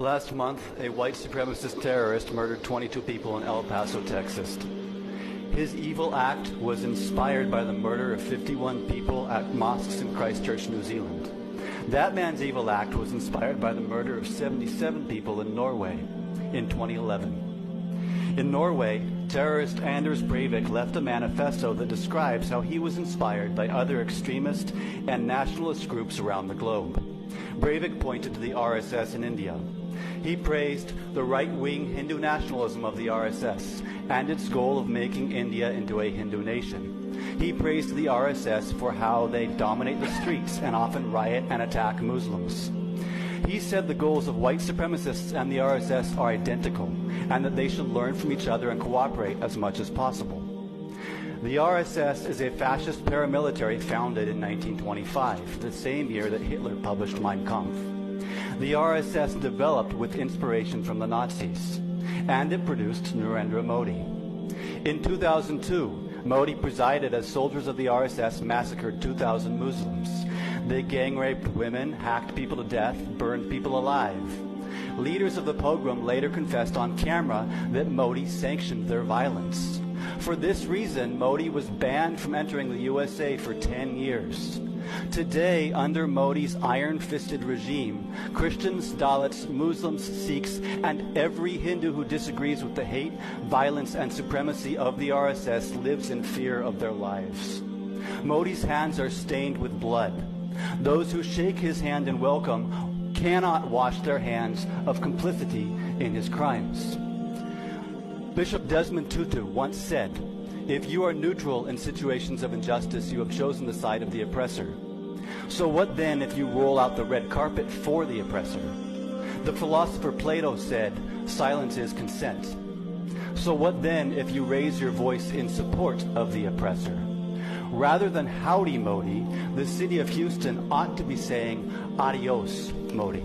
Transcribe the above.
Last month, a white supremacist terrorist murdered 22 people in El Paso, Texas. His evil act was inspired by the murder of 51 people at mosques in Christchurch, New Zealand. That man's evil act was inspired by the murder of 77 people in Norway in 2011. In Norway, terrorist Anders Breivik left a manifesto that describes how he was inspired by other extremist and nationalist groups around the globe. Breivik pointed to the RSS in India. He praised the right-wing Hindu nationalism of the RSS and its goal of making India into a Hindu nation. He praised the RSS for how they dominate the streets and often riot and attack Muslims. He said the goals of white supremacists and the RSS are identical and that they should learn from each other and cooperate as much as possible. The RSS is a fascist paramilitary founded in 1925, the same year that Hitler published Mein Kampf. The RSS developed with inspiration from the Nazis, and it produced Narendra Modi. In 2002, Modi presided as soldiers of the RSS massacred 2,000 Muslims. They gang-raped women, hacked people to death, burned people alive. Leaders of the pogrom later confessed on camera that Modi sanctioned their violence. For this reason, Modi was banned from entering the USA for 10 years. Today, under Modi's iron-fisted regime, Christians, Dalits, Muslims, Sikhs, and every Hindu who disagrees with the hate, violence, and supremacy of the RSS lives in fear of their lives. Modi's hands are stained with blood. Those who shake his hand in welcome cannot wash their hands of complicity in his crimes. Bishop Desmond Tutu once said, "If you are neutral in situations of injustice, you have chosen the side of the oppressor. So what then if you roll out the red carpet for the oppressor?" The philosopher Plato said, "Silence is consent." So what then if you raise your voice in support of the oppressor? Rather than howdy Modi, the city of Houston ought to be saying adios Modi.